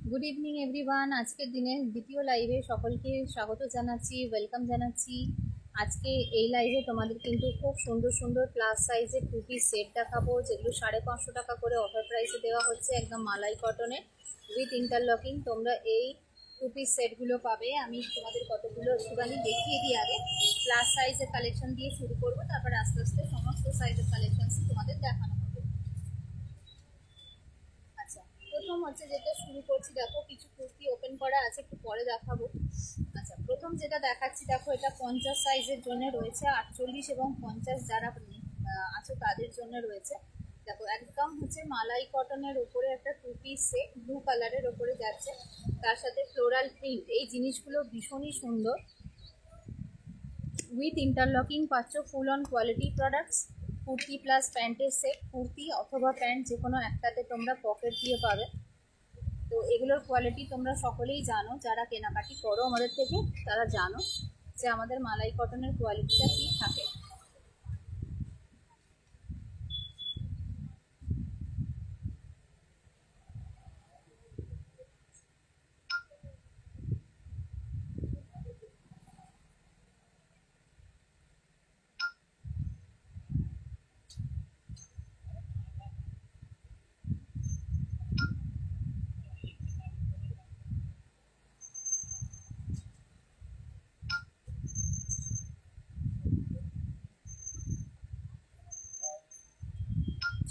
Good evening everyone. আজকের দিনের দ্বিতীয় লাইভে সকলকে স্বাগত জানাচ্ছি, ওয়েলকাম জানাচ্ছি। আজকে এই লাইভে তোমাদের কিন্তু খুব সুন্দর সুন্দর প্লাস সাইজের টু পিস সেট দেখাবো, যেগুলো 550 টাকা করে অফার প্রাইসে দেওয়া হচ্ছে, একদম মালাই কটনের উইথ ইন্টারলকিং। তোমরা এই টু পিস সেটগুলো পাবে। আমি তোমাদের কতগুলো একটুখানি দেখিয়ে দিই। আগে প্লাস সাইজের কালেকশন দিয়ে শুরু করবো, তারপর আস্তে আস্তে সমস্ত সাইজের কালেকশন তোমাদের দেখানো হবে। আচ্ছা, প্রথম হচ্ছে যেটা শুরু করছি, দেখো কিছু কুর্তি ওপেন করা আছে, একটু পরে দেখাবো। আচ্ছা, প্রথম যেটা দেখাচ্ছি দেখো, এটা 50 সাইজের জন্য রয়েছে, 48 এবং 50 যারা আছে তাদের জন্য রয়েছে। দেখো একদম হচ্ছে মালাই কটনের উপরে একটা টু পিস সেট, ব্লু কালারের উপরে যাচ্ছে, তার সাথে ফ্লোরাল প্রিন্ট। এই জিনিসগুলো ভীষণই সুন্দর, উইথ ইন্টারলকিং পাচ্ছ, full on quality products. Kurti plus প্যান্টের সেট, কুর্তি অথবা প্যান্ট যে কোনো একটাতে তোমরা পকেট দিয়ে পাবে। তো এগুলোর কোয়ালিটি তোমরা সকলেই জানো, যারা কেনাকাটি করো আমাদের থেকে তারা জানো যে আমাদের মালাই কটনের কোয়ালিটিটা কী থাকে।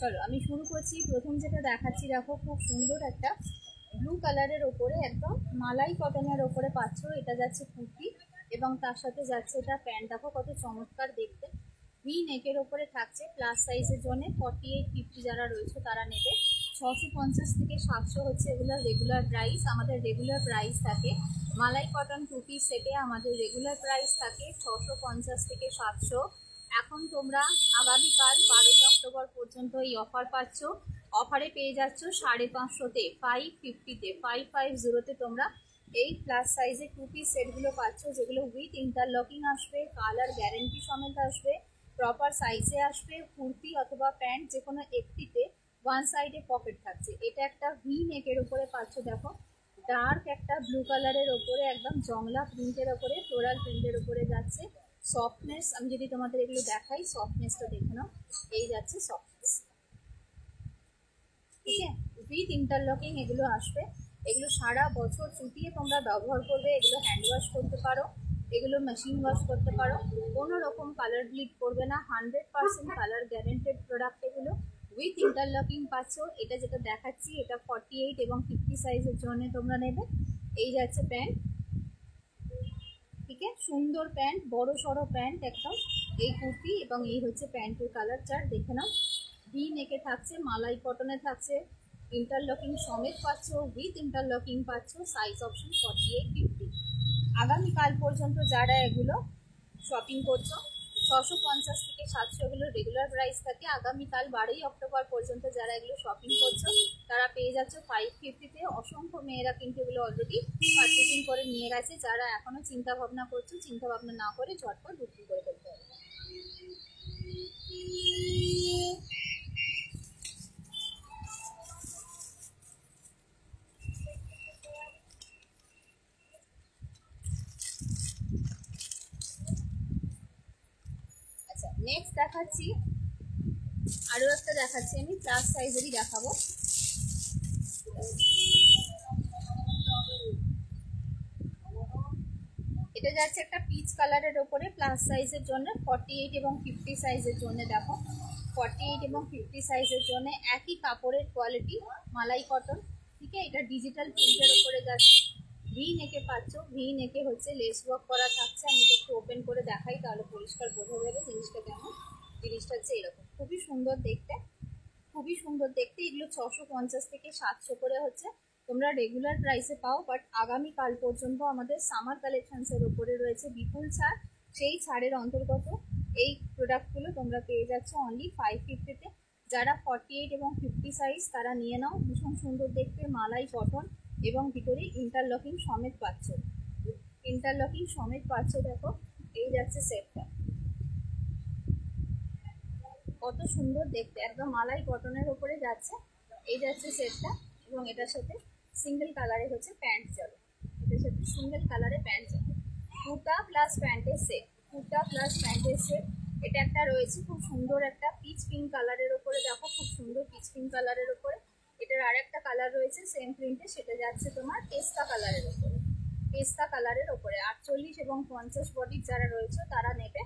চলো আমি শুরু করছি। প্রথম যেটা দেখাচ্ছি দেখো, খুব সুন্দর একটা ব্লু কালারের ওপরে একদম মালাই কটনের ওপরে পাচ্ছ। এটা যাচ্ছে কুর্তি এবং তার সাথে যাচ্ছে এটা প্যান্ট। দেখো কত চমৎকার দেখতে, ভি নেকের ওপরে থাকছে। প্লাস সাইজের জন্য 48, 50 যারা রয়েছে তারা নেবে। 650 থেকে 700 হচ্ছে এগুলোর রেগুলার প্রাইস। আমাদের রেগুলার প্রাইস থাকে মালাই কটন টু পিস সেটে, আমাদের রেগুলার প্রাইস থাকে 650 থেকে 700। এখন তোমরা আগামীকাল 12ই অক্টোবর পর্যন্ত এই অফার পাচ্ছ। অফারে পেয়ে যাচ্ছ 550-তে, 550-তে, 550-তে তোমরা এই প্লাস সাইজের টু পিস সেটগুলো পাচ্ছ, যেগুলো উইথ ইন্টারলকিং আসবে, কালার গ্যারেন্টি সমেত আসবে, প্রপার সাইজে আসবে। কুর্তি অথবা প্যান্ট যে কোনো একটিতে ওয়ান সাইডে পকেট থাকছে। এটা একটা ভি নেকের উপরে পাচ্ছ। দেখো ডার্ক একটা ব্লু কালারের ওপরে একদম জংলা প্রিন্টের ওপরে ফ্লোরাল প্রিন্টের ওপরে যাচ্ছে। সফটনেস আমি যদি তোমাদের এগুলো দেখাই, সফটনেসটা দেখে নাও, এই যাচ্ছে সফটনেস, ঠিক আছে। উইথ ইন্টারলকিং এগুলো আসবে। এগুলো সারা বছর চুটিয়ে তোমরা ব্যবহার করবে। এগুলো হ্যান্ড ওয়াশ করতে পারো, এগুলো মেশিন ওয়াশ করতে পারো, কোনো রকম কালার ব্লিড করবে না। 100% কালার গ্যারেন্টেড প্রোডাক্ট এগুলো। উইথ ইন্টারলকিং পাচ্ছ। এটা যেটা দেখাচ্ছি এটা 48 এবং 50 সাইজের জন্য তোমরা নেবে। এই যাচ্ছে প্যান্ট, ঠিক আছে, সুন্দর প্যান্ট, বড় সড়ো প্যান্ট একদম। এই কুর্তি এবং এই হচ্ছে প্যান্টের কালার চার্ট, দেখে নাও। ভি নেকে থাকছে, মালাই কটনে থাকছে, ইন্টারলকিং সমেত পাচ্ছ, উইথ ইন্টারলকিং পাচ্ছ। Size option 48, 50। আগামীকাল পর্যন্ত যারা এগুলো শপিং করছো, 650 থেকে 700 এগুলো রেগুলার প্রাইস থাকে। আগামীকাল 12ই অক্টোবর পর্যন্ত যারা এগুলো শপিং করছো তারা পেয়ে যাচ্ছ 550-তে। অসংখ্য মেয়েরা কিন্তু এগুলো অলরেডি পার্চেসিং করে নিয়ে গেছে। যারা এখনো চিন্তা ভাবনা করছো, চিন্তা ভাবনা না করে ঝটপট বুকিং করে ফেলতে হবে। আচ্ছা, নেক্সট দেখাচ্ছি, আরও একটা দেখাচ্ছি আমি, প্লাস সাইজেরই দেখাবো। এটা যাচ্ছে একটা পিচ কালারের ওপরে, প্লাস সাইজের জন্য 48 এবং 50 সাইজের জন্য। দেখো 48 এবং 50 সাইজের জন্য একই কাপড়ের কোয়ালিটি, মালাই কটন, ঠিক আছে। এটা ডিজিটাল প্রিন্টের ওপরে যাচ্ছে। ভি নেকে পাচ্ছ, ভি নেকে হচ্ছে লেস ওয়ার্ক করা থাকছে। আমি একটু ওপেন করে দেখাই, তাহলে পরিষ্কার বোঝা যাবে জিনিসটা কেমন। জিনিসটা হচ্ছে এরকম, খুবই সুন্দর দেখতে, খুবই সুন্দর দেখতে। এগুলো 650 থেকে 700 করে হচ্ছে তোমরা রেগুলার প্রাইসে পাও। বাট আগামীকাল পর্যন্ত আমাদের সামার কালেকশনসের ওপরে রয়েছে বিপুল ছাড়। সেই ছাড়ের অন্তর্গত এই প্রোডাক্টগুলো তোমরা পেয়ে যাচ্ছ অনলি 550-তে। যারা 48 এবং 50 সাইজ তারা নিয়ে নাও। ভীষণ সুন্দর দেখতে, মালাই কটন এবং ভিতরে ইন্টারলকিং সমেত পাচ্ছ, ইন্টারলকিং সমেত পাচ্ছ। দেখো এই যাচ্ছে সেটটা, কত সুন্দর দেখতে, একদম মালাই কটনের ওপরে যাচ্ছে। এই যাচ্ছে সেটটা এবং এটার সাথে সিঙ্গেল কালারে হচ্ছে প্যান্ট যাবে, এটার সাথে সিঙ্গেল কালারে প্যান্ট যাবে। কুর্তা প্লাস প্যান্টের সেট, কুর্তা প্লাস প্যান্টের সেট। এটা একটা রয়েছে খুব সুন্দর একটা পিচ পিঙ্ক কালারের ওপরে, দেখো খুব সুন্দর পিচ পিঙ্ক কালারের ওপরে। এটার আর একটা কালার রয়েছে সেম প্রিন্টে, সেটা যাচ্ছে তোমার পেস্তা কালারের ওপরে, পেস্তা কালারের ওপরে। 48 এবং 50 বডির যারা রয়েছে তারা নেবে,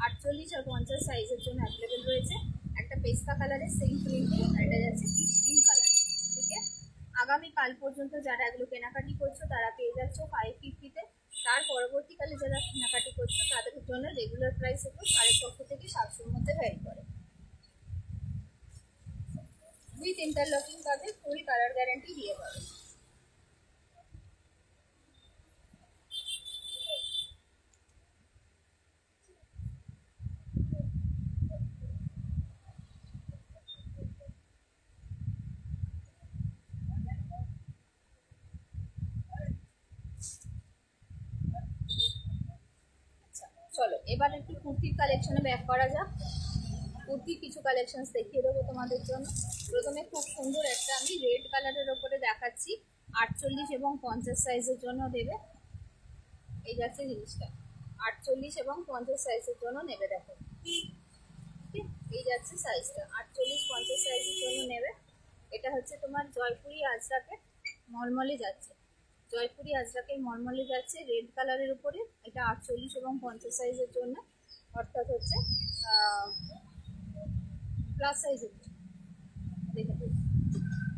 48 আর 50 সাইজের জন্য অ্যাভেলেবেল রয়েছে। একটা পেস্তা কালারের সেম প্রিন্টে, আর এটা যাচ্ছে পিচ পিঙ্ক কালার। ঠিক আছে, আগামীকাল পর্যন্ত যারা এগুলো কেনাকাটি করছো তারা পেয়ে যাচ্ছ 550-তে। তার পরবর্তীকালে যারা কেনাকাটি করছো তাদের জন্য রেগুলার প্রাইস একটু 650 থেকে 700-র মধ্যে ভ্যারি করে। উইথ ইন্টারলকিং পাবে, ফুল কালার গ্যারান্টি দিয়ে পাবে। চলো এবার একটু কুর্তির কালেকশনে ব্যাক করা যাক। কুর্তির কিছু কালেকশন দেখিয়ে দেবো তোমাদের জন্য। প্রথমে খুব সুন্দর একটা আমি রেড কালারের ওপরে দেখাচ্ছি, 48 এবং 50 সাইজের জন্য দেবে। এই যাচ্ছে জিনিসটা, 48 এবং 50 সাইজের জন্য নেবে, দেখো এই যাচ্ছে সাইজটা, 48-50 সাইজের জন্য নেবে। এটা হচ্ছে তোমার জয়পুরি আজরাকের মলমলে যাচ্ছে, জয়পুরি আজরাকের মলমলে যাচ্ছে রেড কালারের উপরে। এটা 48 এবং 50 সাইজের জন্য, অর্থাৎ হচ্ছে প্লাস সাইজের, দেখে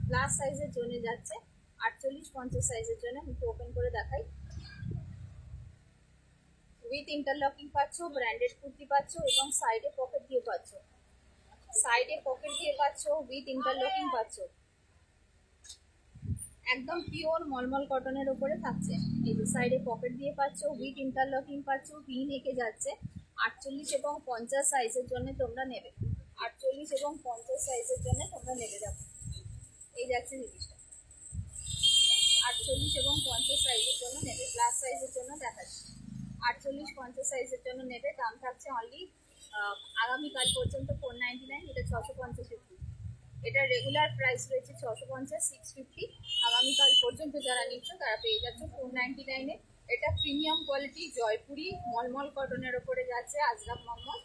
প্লাস সাইজের জন্য যাচ্ছে 48-50 সাইজের জন্য। আমি ওপেন করে দেখাই। উইথ ইন্টারলকিং পাচ্ছ, ব্র্যান্ডেড কুর্তি পাচ্ছ এবং সাইডে পকেট দিয়ে পাচ্ছ, সাইডে পকেট দিয়ে পাচ্ছ, উইথ ইন্টারলকিং পাচ্ছ। একদম পিওর মলমল কটনের উপরে থাকছে। এই যে সাইডে পকেট দিয়ে পাচ্ছ, উইথ ইন্টারলকিং পাচ্ছ, ভি নেকে যাচ্ছে। 48 এবং 50 সাইজের জন্য তোমরা নেবে, 48 এবং 50 সাইজের জন্য তোমরা নেবে। দেখো এই যাচ্ছে জিনিসটা, 48 এবং 50 সাইজের জন্য নেবে, প্লাস সাইজের জন্য দেখাচ্ছি। 48-50 সাইজের জন্য নেবে, দাম থাকছে অনলি আগামীকাল পর্যন্ত 499, এটা 650। এটা রেগুলার প্রাইস রয়েছে 650, 650। আগামীকাল পর্যন্ত যারা নিচ্ছ তারা পেয়ে যাচ্ছে 499-এ। এটা প্রিমিয়াম কোয়ালিটি জয়পুরি মলমল কটনের ওপরে যাচ্ছে, আজরাক মলমল।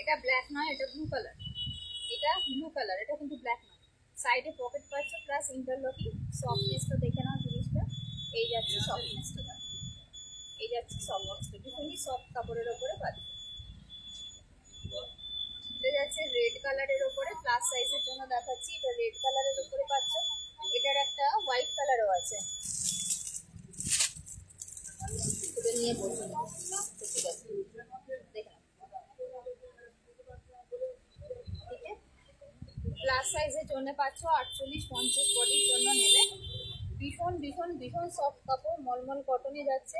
এটা ব্ল্যাক নয়, এটা ব্লু কালার, এটা ব্লু কালার, এটা কিন্তু ব্ল্যাক নয়। সাইডে পকেট পাচ্ছ প্লাস ইন্টারলকিং। সফটনেসটা দেখে নাও জিনিসটা, এই যাচ্ছে সফটনেসটা, এই যাচ্ছে সফটনেসটা, ভীষণই সফট কাপড়ের ওপরে পাচ্ছ। এটা যাচ্ছে রেড কালারের ওপরে, প্লাস সাইজের জন্য দেখাচ্ছি। এটা রেড কালারের ওপরে পাচ্ছ, এটার একটা হোয়াইট কালারও আছে, এটা নিয়ে বলছি ঠিক আছে, দেখে ঠিক আছে। প্লাস সাইজের জন্য পাচ্ছ, 48-50 বডির জন্য নেবে। ভীষণ ভীষণ ভীষণ সফট কাপড়, মলমল কটনে যাচ্ছে,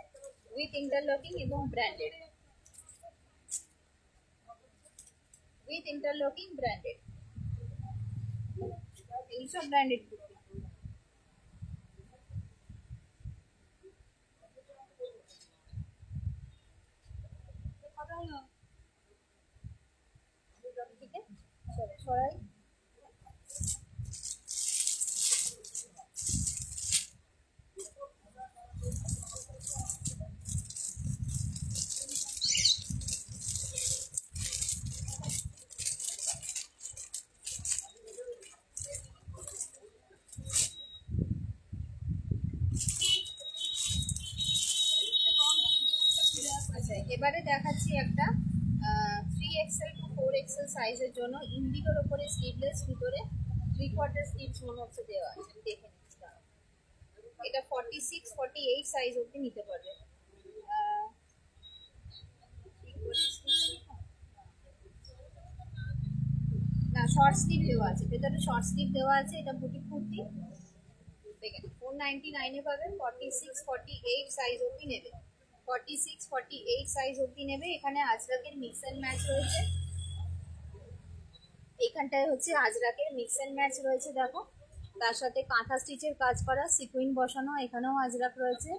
উইথ ইন্টারলকিং এবং ব্র্যান্ডেড, উইথ ইন্টারলকিং ব্র্যান্ডেড, এইসব ব্র্যান্ডেড কুর্তি। ঠিক আছে, ছড়াই। আচ্ছা এবারে দেখাচ্ছি একটা 3XL to 4XL সাইজের জন্য, ইন্ডিগোর ওপরে স্লিভলেস, ভিতরে 3/4 স্লিভস মনে হচ্ছে দেওয়া আছে, দেখে নিচ্ছি। এটা 46-48 সাইজ অবধি নিতে পারবে। না শর্ট স্লিভ দেওয়া আছে, ভেতরে শর্ট স্লিভ দেওয়া আছে। এটা বুটিক কুর্তি, দেখেন 499-এ পাবেন। 46-48 সাইজ অবধি নেবে, 46-48 সাইজ অবধি নেবে। এখানে আজরাকের মিক্স অ্যান্ড ম্যাচ রয়েছে, এখানটায় হচ্ছে আজরাকের মিক্স অ্যান্ড ম্যাচ রয়েছে, দেখো তার সাথে কাঁথা স্টিচের কাজ করা, সিকুইন বসানো, এখানেও আজরাক রয়েছে,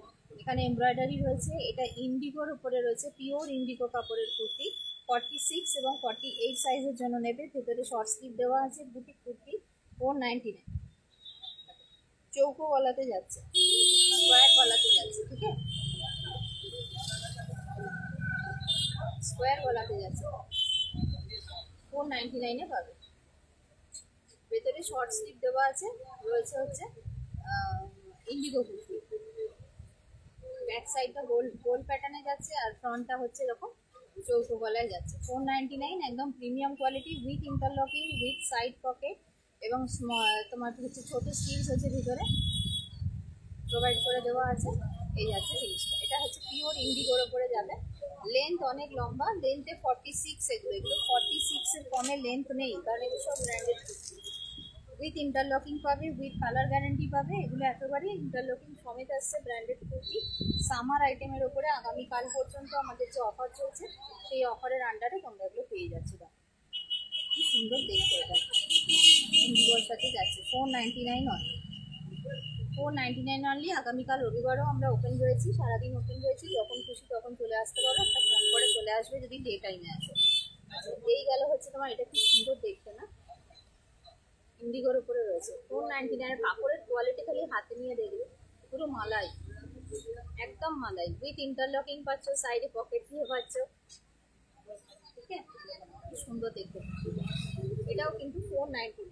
এখানে এমব্রয়ডারি রয়েছে। এটা ইন্ডিগোর উপরে রয়েছে, পিওর ইন্ডিগো কাপড়ের কুর্তি। 46 এবং 48 সাইজের জন্য নেবে, ভেতরে শর্ট স্লিভ দেওয়া আছে, বুটিক কুর্তি, 499। চৌকো গলাতে যাচ্ছে, স্কোয়ার গলাতে যাচ্ছে, ঠিক আছে, স্কোয়ার গলাতে যাচ্ছে। 499 পাবে। ভেতরে শর্ট স্লিভ দেওয়া আছে, রয়েছে হচ্ছে ইন্ডিগো কুর্তি। ব্যাক সাইডটা গোল গোল প্যাটার্নে যাচ্ছে আর ফ্রন্টটা হচ্ছে এরকম চৌকো গলায় যাচ্ছে। 499, একদম premium quality, with interlocking, with side pocket এবং তোমার হচ্ছে ছোট স্লিভস হচ্ছে ভিতরে প্রোভাইড করে দেওয়া আছে। এই যাচ্ছে জিনিসটা, এটা হচ্ছে পিওর ইন্ডিগোর ওপরে যাবে। লেন্থ অনেক লম্বা, লেন্থে 46, এগুলো 46-এর কমে লেন্থ নেই, কারণ এগুলো সব ব্র্যান্ডেড। উইথ ইন্টারলকিং পাবে, উইথ কালার গ্যারান্টি পাবে, এগুলো একেবারে ইন্টারলকিং সমেত আসছে ব্র্যান্ডেড কুর্তি। সামার আইটেমের ওপরে আগামীকাল পর্যন্ত আমাদের যে অফার চলছে সেই অফারের আন্ডারে তোমরা এগুলো পেয়ে যাচ্ছ। কি সুন্দর দেখতে, এটা ইন্ডিগোর সাথে যাচ্ছে। 499 অনলি, 499 অনলি। আগামীকাল রবিবারও আমরা ওপেন রয়েছি, সারাদিন ওপেন রয়েছি, যখন খুশি তখন চলে আসতে পারো, একটা ফোন করে চলে আসবে যদি ডে টাইমে আসো। এই গেল হচ্ছে তোমার, এটা কি সুন্দর দেখতে না, ইন্ডিগোর উপরে রয়েছে। 499, কাপড়ের কোয়ালিটি খালি হাতে নিয়ে দেখবে, পুরো মালাই, একদম মালাই, উইথ ইন্টারলকিং পাচ্ছ, সাইডে পকেট দিয়ে পাচ্ছ, ঠিক আছে, কি সুন্দর দেখতে। এটাও কিন্তু 499।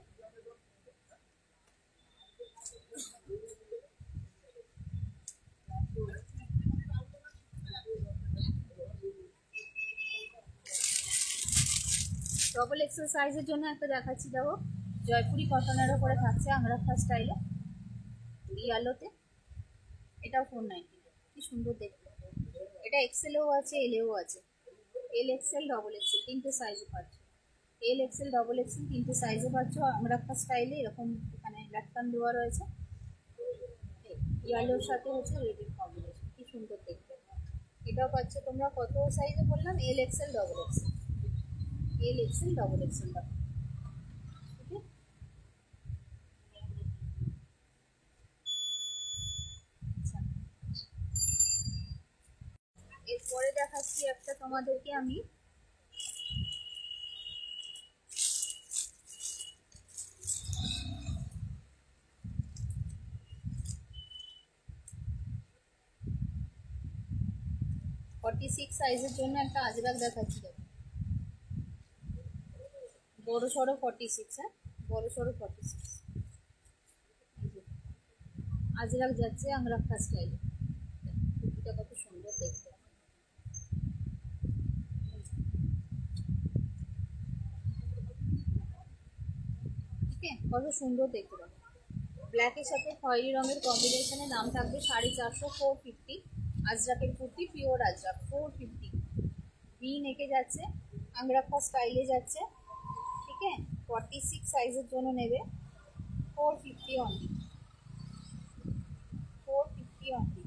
ডবল এক্সেল সাইজের জন্য একটা দেখাচ্ছি, দেখো জয়পুরি কটনের ওপরে থাকছে আংরাখা স্টাইলে, ইয়ালোতে, এটাও 499। কি সুন্দর দেখতে, এটা এক্সেলেও আছে, এলেও আছে, এল এক্সেল, ডবল এক্সেল, তিনটে সাইজে পাচ্ছ। এল এক্সেল, ডবল এক্সেল, তিনটে সাইজে পাচ্ছ আংরাখা স্টাইলে। এরকম এখানে লাটকান দেওয়া রয়েছে, ইয়ালোর সাথে হচ্ছে রেডের কম্বিনেশন, কি সুন্দর দেখতে। এটাও পাচ্ছ তোমরা কত সাইজে বললাম, L XL, double XL, L XL, double XL, ঠিক আছে। এরপরে দেখাচ্ছি একটা তোমাদেরকে আমি, ফর্টি সিক্স সাইজের জন্য একটা আজরাক দেখাচ্ছি, দেখো বড় সড়ো 46, হ্যাঁ বড় সড়ো 46, আজরাক যাচ্ছে আংরাখা স্টাইলে, কুর্তিটা কত সুন্দর দেখতে, ঠিক আছে, কত সুন্দর দেখতে পাবো। ব্ল্যাকের সাথে খয়েরি রঙের কম্বিনেশনে, দাম থাকবে 450, 450। আজরাকের কুর্তি, পিওর আজরাক, 450। ভি নেকে যাচ্ছে, আংরাখা স্টাইলে যাচ্ছে, ঠিক আছে, 46 সাইজের জন্য নেবে, 450 অনলি, 450 অনলি।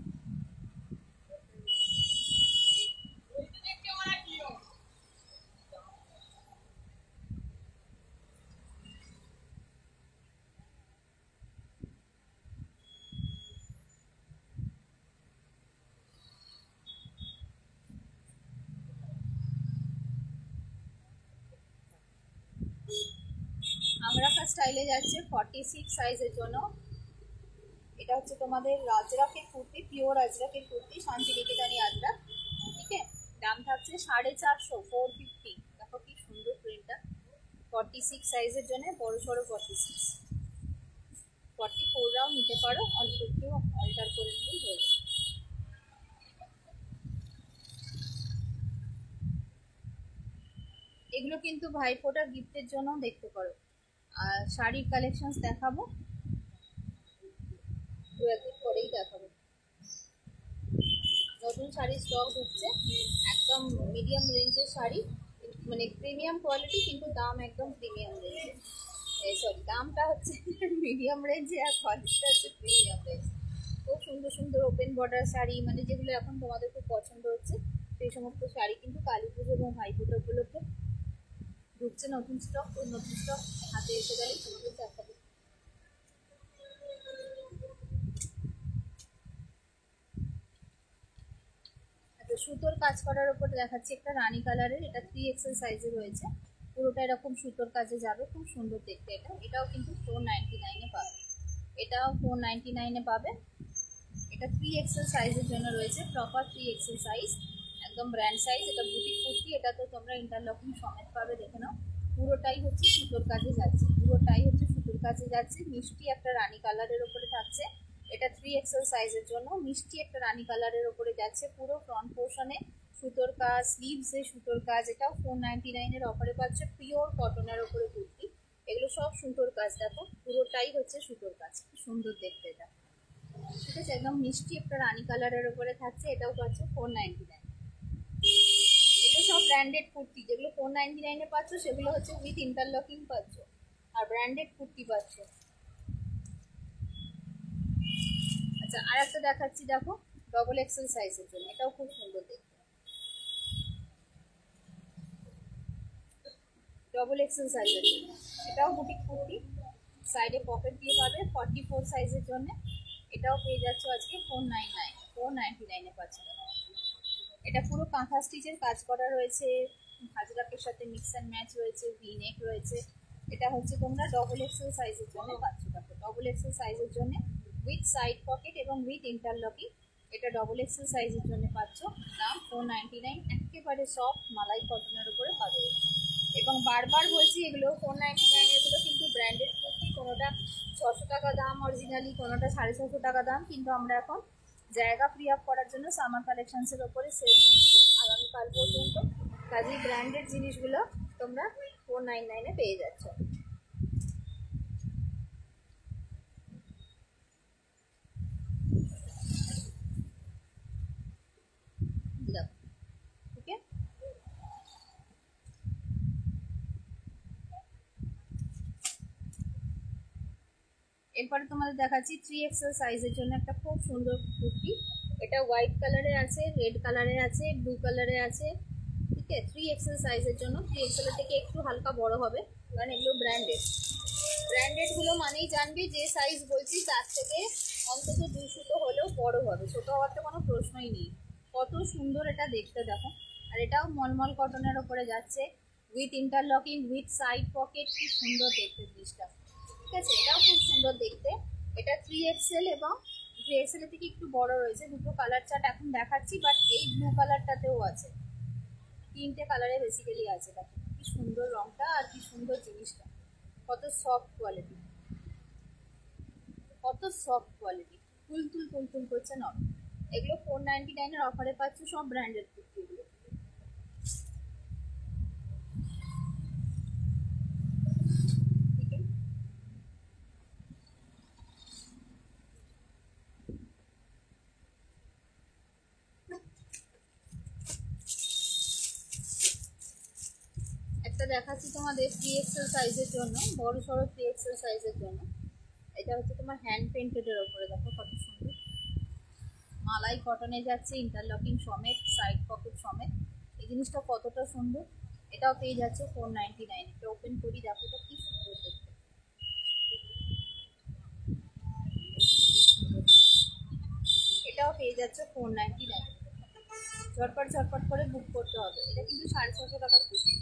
আংরাখা স্টাইলে যাচ্ছে 46 সাইজের জন্য। এটা হচ্ছে তোমাদের আজরাকের কুর্তি, পিওর আজরাকের কুর্তি, শান্তিনিকেতনী আজরাক, ঠিক আছে। দাম থাকছে 450, 450। দেখো কি সুন্দর প্রিন্টটা, 46 সাইজের জন্য, বড় সড়ো 46, 44রাও নিতে পারো, অল্প একটু অল্টার করে নিলেই হয়ে যাবে। এগুলো কিন্তু ভাইফোঁটা গিফটের জন্য দেখতে পারো। আর শাড়ির কালেকশনস দেখাবো, দু একদিন পরেই দেখাবো। নতুন শাড়ির স্টক ঢুকছে, একদম মিডিয়াম রেঞ্জের শাড়ি, মানে প্রিমিয়াম কোয়ালিটি, কিন্তু দাম একদম প্রিমিয়াম রেঞ্জে, সরি দামটা হচ্ছে মিডিয়াম রেঞ্জে আর কোয়ালিটিটা হচ্ছে প্রিমিয়াম রেঞ্জ। খুব সুন্দর সুন্দর ওপেন বর্ডার শাড়ি, মানে যেগুলো এখন তোমাদের খুব পছন্দ হচ্ছে, সেই সমস্ত শাড়ি কিন্তু কালী পুজো এবং ভাইফোঁটা উপলক্ষে ঢুকছে নতুন স্টক। ওই নতুন স্টক হাতে এসে গেলে তোমাদের দেখাবো। আচ্ছা, সুতোর কাজ করার উপর দেখাচ্ছি একটা রানী কালারের, এটা 3XL সাইজে রয়েছে, পুরোটা এরকম সুতোর কাজে যাবে, খুব সুন্দর দেখতে। এটাও কিন্তু 499-এ পাবে, এটাও 499 পাবে। এটা 3XL সাইজের জন্য রয়েছে, প্রপার 3XL সাইজ, একদম ব্র্যান্ড সাইজ। এটা বুটিক কুর্তি, এটা তো তোমরা ইন্টারলকিং সমেত পাবে, দেখে নাও। পুরোটাই হচ্ছে সুতোর কাজে যাচ্ছে, পুরোটাই হচ্ছে সুতোর কাজে যাচ্ছে। মিষ্টি একটা রানী কালারের ওপরে থাকছে। এটা 3XL সাইজের জন্য মিষ্টি একটা রানী কালারের ওপরে যাচ্ছে। পুরো ফ্রন্ট পোর্শনে সুতোর কাজ, স্লিভসে সুতোর কাজ। এটাও 499 অফারে পাচ্ছে। পিওর কটনের ওপরে কুর্তি, এগুলো সব সুতোর কাজ। দেখো পুরোটাই হচ্ছে সুতোর কাজ, কি সুন্দর দেখতে এটা। ঠিক আছে, একদম মিষ্টি একটা রানী কালারের ওপরে থাকছে। এটাও পাচ্ছে 499। এগুলো সব ব্র্যান্ডেড কুর্তি, যেগুলো 499 পাচ্ছ সেগুলো হচ্ছে উইথ ইন্টারলকিং পাচ্ছ, আর ব্র্যান্ডেড কুর্তি পাচ্ছ। আচ্ছা, আর একটা দেখাচ্ছি, দেখো XXL সাইজের জন্য, এটাও খুব সুন্দর দেখতে। XXL সাইজের জন্য এটাও বুটিক কুর্তি, সাইডে পকেট দিয়ে পাবে। 44 সাইজের জন্য এটাও পেয়ে যাচ্ছ আজকে 499 পাচ্ছ। এটা পুরো কাঁথা স্টিচের কাজ করা রয়েছে, হাজরাকের সাথে মিক্স অ্যান্ড ম্যাচ রয়েছে, ভি নেক রয়েছে। এটা হচ্ছে তোমরা XXL সাইজের জন্য পাচ্ছ। দেখো XXL সাইজের জন্য উইথ সাইড পকেট এবং উইথ ইন্টারলকিং, এটা XXL সাইজের জন্য পাচ্ছ। দাম 499, একেবারে সফট মালাই কটনের উপরে পাবে। এবং বারবার বলছি, এগুলো 499, এগুলো কিন্তু ব্র্যান্ডেড কুর্তি। কোনোটা 600 টাকা দাম অরিজিনালি, কোনোটা 650 টাকা দাম, কিন্তু আমরা এখন জায়গা ফ্রি আপ করার জন্য সামার কালেকশনসের ওপরে সেল দিচ্ছি আগামীকাল পর্যন্ত। কাজেই ব্র্যান্ডেড জিনিসগুলো তোমরা 499 পেয়ে যাচ্ছ। ওকে, এরপরে তোমাদের দেখাচ্ছি 3XL সাইজের জন্য একটা খুব সুন্দর কুর্তি। এটা হোয়াইট কালারে আছে, রেড কালারে আছে, ব্লু কালারে আছে। ঠিক আছে, 3XL সাইজের জন্য। 3XL এর থেকে একটু হালকা বড় হবে, কারণ এগুলো ব্র্যান্ডেড। ব্র্যান্ডেড গুলো মানেই জানবি যে সাইজ বলছি তার থেকে অন্তত 200 তো হলেও বড় হবে, ছোট হওয়ার তো কোনো প্রশ্নই নেই। কত সুন্দর এটা দেখতে দেখো। আর এটাও মলমল কটনের ওপরে যাচ্ছে, with interlocking, with side pocket. কি সুন্দর দেখতে জিনিসটা। ঠিক আছে, এটাও খুব সুন্দর দেখতে। এটা 3XL এবং 3XL এর থেকে একটু বড় রয়েছে। দুটো কালার চার্ট এখন দেখাচ্ছি, বাট এই ব্লু কালারটাতেও আছে, তিনটে কালারে বেসিক্যালি আছে। দেখো কি সুন্দর রংটা, আর কি সুন্দর জিনিসটা, কত সফট কোয়ালিটি, কত সফট কোয়ালিটি, তুলতুল তুলতুল করছে নরম। এগুলো 499 অফারে পাচ্ছ, সব ব্র্যান্ডেড কুর্তিগুলো। ঠিক আছে, একটা দেখাচ্ছি তোমাদের 3XL সাইজের জন্য, বড় সড়ো 3XL সাইজের জন্য। এটা হচ্ছে তোমার হ্যান্ড পেন্টেডের ওপরে, দেখো কত সুন্দর মালাই কটনে যাচ্ছে, ইন্টারলকিং সমেত, সাইড পকেট সমেত। এই জিনিসটা কতটা সুন্দর। এটাও পেয়ে যাচ্ছে 499। এটা ওপেন করি, দেখো এটা কি সুন্দর দেখতে। এটাও পেয়ে যাচ্ছে 499। ঝটপট ঝটপট করে বুক করতে হবে, এটা কিন্তু 650 টাকার কুর্তি।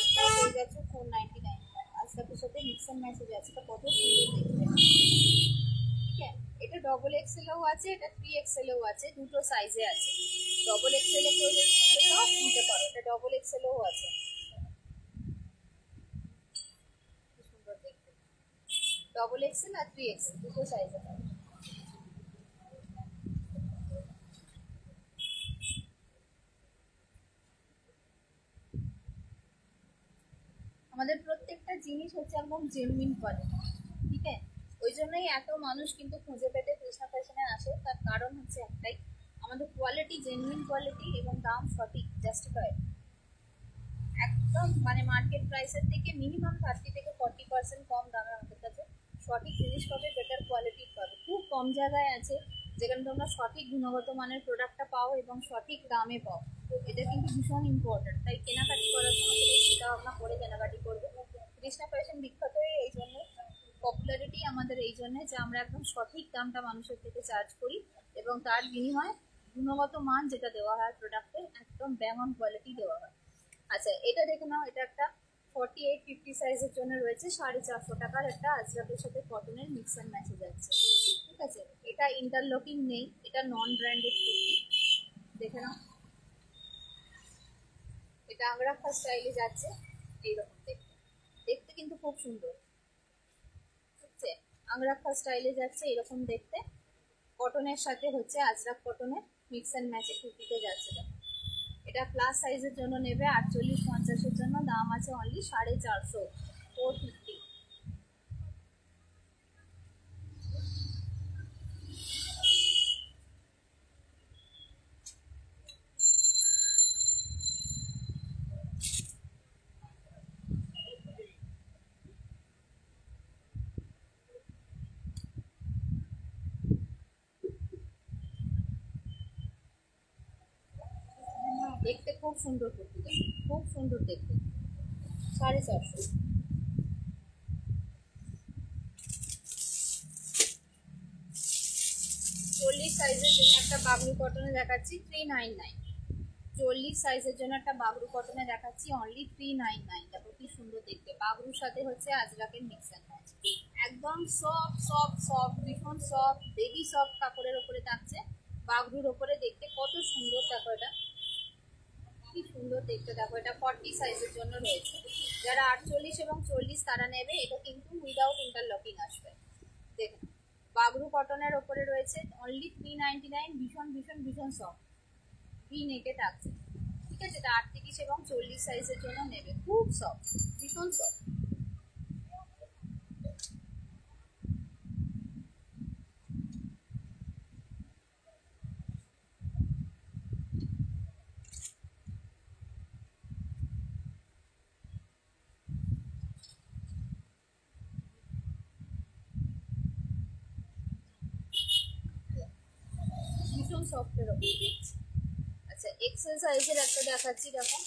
এটাও পেয়ে যাচ্ছে 499। আজকের সাথে মিক্স অ্যান্ড ম্যাচ হয়ে যাচ্ছে, এটা কত সুন্দর দেখতে। ঠিক আছে, এটা XXL এও আছে, এটা 3XL এও আছে, দুটো সাইজে আছে। XXL এ কেউ যদি নিতে চাও নিতে পারো, এটা XXL এও আছে। কি সুন্দর দেখতে, XXL আর 3XL দুটো সাইজে পাবে। আমাদের প্রত্যেকটা জিনিস হচ্ছে একদম জেনুইন কোয়ালিটি। ঠিক আছে, ওই জন্যই এত মানুষ কিন্তু খুঁজে পেতে কৃষ্ণা ফ্যাশনে আসে। তার কারণ হচ্ছে একটাই, আমাদের কোয়ালিটি জেনুইন কোয়ালিটি এবং দাম সঠিক, জাস্টিফাইড। একদম মানে মার্কেট প্রাইসের থেকে মিনিমাম 30 থেকে 40% কম দামে আমাদের কাছে সঠিক জিনিস পাবে, বেটার কোয়ালিটির পাবে। খুব কম জায়গায় আছে যেখানে তোমরা সঠিক গুণগত মানের প্রোডাক্টটা পাও এবং সঠিক দামে পাও। এটা কিন্তু ভীষণ ইম্পর্টেন্ট। তাই কেনাকাটি করার সময় সেটা চিন্তা ভাবনা করে কেনাকাটি করবে। কৃষ্ণা ফ্যাশন বিখ্যাত এই জন্য, পপুলারিটি আমাদের এই জন্য যে আমরা একদম সঠিক দামটা মানুষের থেকে চার্জ করি, এবং তার বিনিময়ে গুণগত মান যেটা দেওয়া হয় প্রোডাক্টের, একদম ব্যাং অন কোয়ালিটি দেওয়া হয়। আচ্ছা, এটা দেখে নাও, এটা একটা 48-50 সাইজের জন্য রয়েছে 450 টাকার একটা আজরাকের সাথে কটনের মিক্স অ্যান্ড ম্যাচে যাচ্ছে। ঠিক আছে, এটা ইন্টারলকিং নেই, এটা নন ব্র্যান্ডেড কুর্তি। দেখে নাও, এটা আংরাখা স্টাইলে যাচ্ছে, এইরকম দেখতে, দেখতে কিন্তু খুব সুন্দর। ঠিক আছে, আংরাখা স্টাইলে যাচ্ছে এরকম দেখতে, কটনের সাথে হচ্ছে আজরাক কটনের মিক্স অ্যান্ড ম্যাচে কুর্তিতে যাচ্ছে। এটা প্লাস সাইজের জন্য নেবে, 48-50-এর জন্য দাম আছে অনলি 450, 450। দেখতে খুব সুন্দর কুর্তিটা, খুব সুন্দর দেখতে, 450। 40 সাইজের জন্য একটা বাগরু কটনে দেখাচ্ছি 399। 40 সাইজের জন্য একটা বাগরু কটনে দেখাচ্ছি অনলি 399। দেখো কি সুন্দর দেখতে, বাগরুর সাথে হচ্ছে আজরাকের মিক্স অ্যান্ড ম্যাচ, একদম সফট সফট সফট, ভীষণ সফট, বেবি সফট কাপড়ের ওপরে থাকছে, বাগরুর ওপরে দেখতে কত সুন্দর। দেখো এটা কি সুন্দর দেখতে, দেখো এটা 40 সাইজের জন্য রয়েছে। যারা 48 এবং 40 তারা নেবে, এটা কিন্তু উইদাউট ইন্টারলকিং আসবে। দেখুন, বাগরু কটনের ওপরে রয়েছে অনলি 399, ভীষণ ভীষণ ভীষণ সফট, ভি নেকে থাকছে। ঠিক আছে, এটা 38 এবং 40 সাইজের জন্য নেবে, খুব সফট, ভীষণ সফট। ভীষণ সফটের ওপরে। আচ্ছা, এক্সেল সাইজের একটা দেখাচ্ছি, দেখো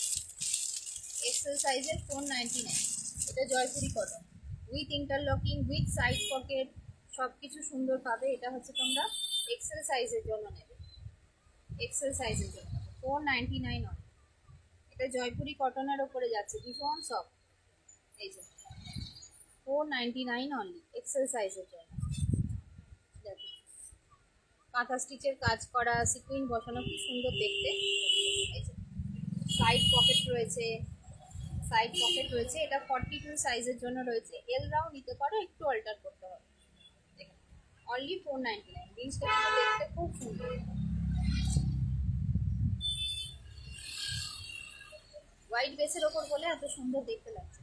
এক্সেল সাইজের 499। এটা Jaipuri cotton, with interlocking, with side pocket, সব কিছু সুন্দর পাবে। এটা হচ্ছে তোমরা এক্সেল সাইজের জন্য নেবে, এক্সেল সাইজের জন্য 499 অনলি। এটা জয়পুরি কটনের ওপরে যাচ্ছে, ভীষণ সফট। এই যে 499 অনলি, এক্সেল সাইজের জন্য। দেখো কাঁথা স্টিচের কাজ করা, সিকুইন বসানো, কি সুন্দর দেখতে। এই যে সাইড পকেট রয়েছে, সাইড পকেট রয়েছে। এটা 42 সাইজের জন্য রয়েছে, এল রাও নিতে পারো, একটু অল্টার করতে হবে। দেখুন অনলি 499, জিনিসটা কিন্তু দেখতে খুব সুন্দর। হোয়াইট বেসের ওপর বলে এত সুন্দর দেখতে লাগছে।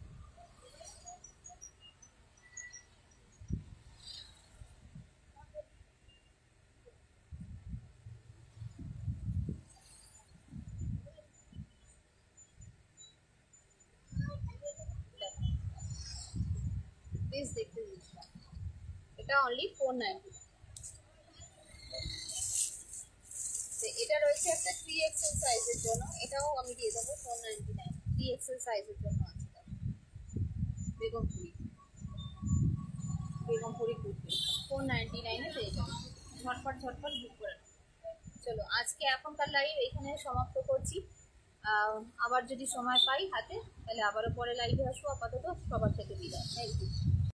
বেশ দেখতে জিনিসটা, এটা অনলি 499। এটা রয়েছে একটা 3XL সাইজের জন্য, এটাও আমি দিয়ে দেবো 499, 3XL সাইজের জন্য আছে। বেগমপুরি, বেগমপুরি কুর্তি 499-এ পেয়ে যাবে, ঝটপট ঝটপট বুক করে নাও। চলো আজকে এখনকার লাইভ এখানে সমাপ্ত করছি। আবার যদি সময় পাই হাতে, তাহলে আবারও পরে লাইভে আসবো। আপাতত সবার থেকে বিদায়, থ্যাংক ইউ।